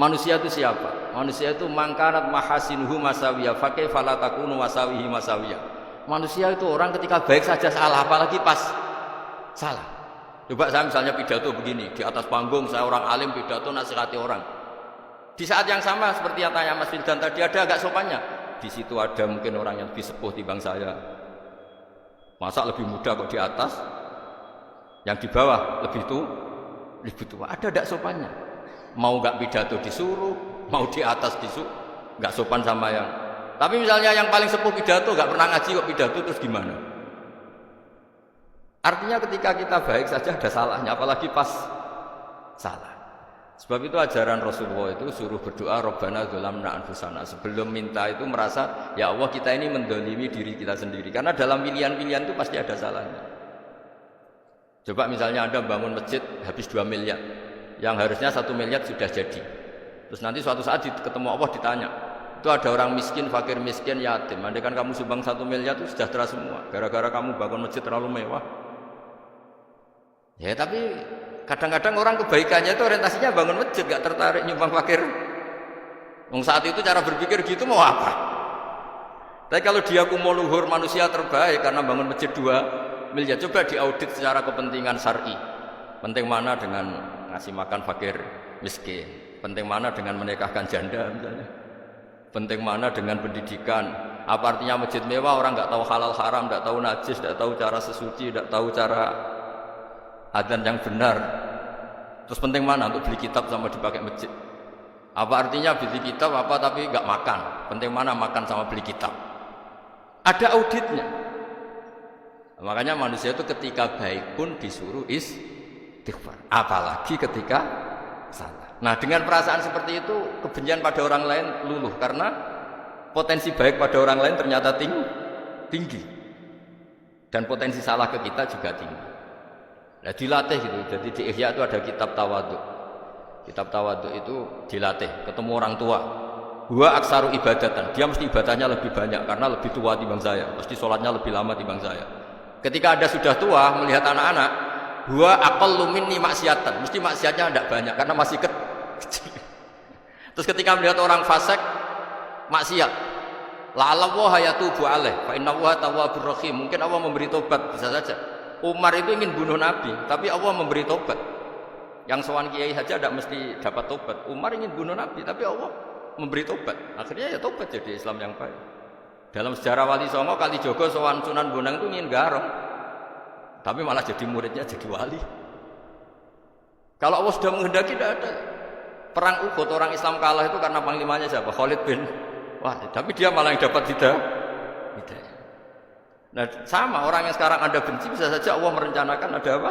Manusia itu siapa? Manusia itu mangkanat mahasinuhu masawiya fakih falatakunu masawihi masawiya. Manusia itu orang ketika baik saja salah, apalagi pas salah. Coba saya misalnya pidato begini, di atas panggung saya orang alim pidato nasihati orang. Di saat yang sama seperti yang tanya Mas Wildan tadi, ada agak sopannya. Di situ ada mungkin orang yang lebih sepuh timbang saya. Masa lebih muda kok di atas, yang di bawah lebih tua. Ada agak sopannya. Mau nggak pidato disuruh, mau di atas disuruh, nggak sopan sama yang. Tapi misalnya yang paling sepuh pidato nggak pernah ngaji kok pidato, terus gimana? Artinya ketika kita baik saja ada salahnya, apalagi pas salah. Sebab itu ajaran Rasulullah itu suruh berdoa Rabbana dzalamna anfusana. Sebelum minta itu merasa ya Allah kita ini mendolimi diri kita sendiri. Karena dalam pilihan-pilihan itu pasti ada salahnya. Coba misalnya Anda bangun masjid habis 2 miliar. Yang harusnya 1 miliar sudah jadi. Terus nanti suatu saat ketemu Allah ditanya, itu ada orang miskin, fakir miskin, yatim. Andai kan kamu sumbang 1 miliar itu sejahtera semua. Gara-gara kamu bangun masjid terlalu mewah. Ya tapi kadang-kadang orang kebaikannya itu orientasinya bangun masjid, gak tertarik nyumbang fakir. Saat itu cara berpikir gitu mau apa? Tapi kalau dia kumuluhur manusia terbaik karena bangun masjid 2 miliar, coba diaudit secara kepentingan syar'i. Penting mana dengan ngasih makan fakir miskin, penting mana dengan menikahkan janda misalnya, penting mana dengan pendidikan. Apa artinya masjid mewah orang nggak tahu halal haram, nggak tahu najis, nggak tahu cara sesuci, nggak tahu cara adzan yang benar. Terus penting mana untuk beli kitab sama dipakai masjid? Apa artinya beli kitab apa tapi nggak makan, penting mana makan sama beli kitab? Ada auditnya. Makanya manusia itu ketika baik pun disuruh istighfar, apalagi ketika salah. Nah dengan perasaan seperti itu kebencian pada orang lain luluh karena potensi baik pada orang lain ternyata tinggi dan potensi salah ke kita juga tinggi. Nah dilatih gitu. Jadi di Ihya itu ada kitab tawadhu. Kitab tawadhu itu dilatih ketemu orang tua. Huwa aksaru ibadatan, dia mesti ibadahnya lebih banyak karena lebih tua timbang saya, mesti sholatnya lebih lama timbang saya. Ketika Anda sudah tua melihat anak-anak, huwa aqallu minni maksiatan, mesti maksiatnya tidak banyak karena masih kecil. Terus ketika melihat orang fasik maksiat, la'allahu yatubu alaih fa innahu tawwabur rahim, mungkin Allah memberi tobat, bisa saja. Umar itu ingin bunuh Nabi, tapi Allah memberi tobat. Yang sowan kiai saja tidak mesti dapat tobat. Umar ingin bunuh Nabi, tapi Allah memberi tobat. Akhirnya ya tobat jadi Islam yang baik. Dalam sejarah Wali Songo, Kalijogo sowan Sunan Bonang itu ingin garong, tapi malah jadi muridnya jadi wali. Kalau Allah sudah menghendaki, tidak ada. Perang Uhud orang Islam kalah itu karena panglimanya siapa? Khalid bin Walid. Tapi dia malah yang dapat hidayah. Nah sama orang yang sekarang Anda benci, bisa saja Allah merencanakan ada apa?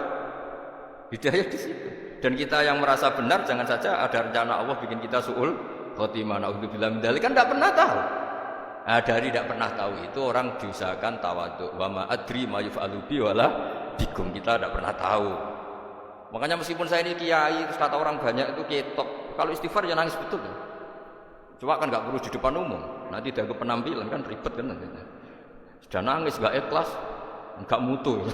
Hidayah di situ. Dan kita yang merasa benar, jangan saja ada rencana Allah bikin kita su'ul khotimah. Na'udzubillah min dzalik, kan tidak pernah tahu. Nah, dari tidak pernah tahu itu orang diusahakan tawadhu. Wa ma adri ma yuf'alu bi wala bikum, kita tidak pernah tahu. Makanya meskipun saya ini kiai, terus kata orang banyak itu ketok, kalau istighfar ya nangis betul. Cuma kan nggak perlu di depan umum, nanti dianggap penampilan kan ribet kan nanti. Sudah nangis nggak ikhlas, nggak mutu.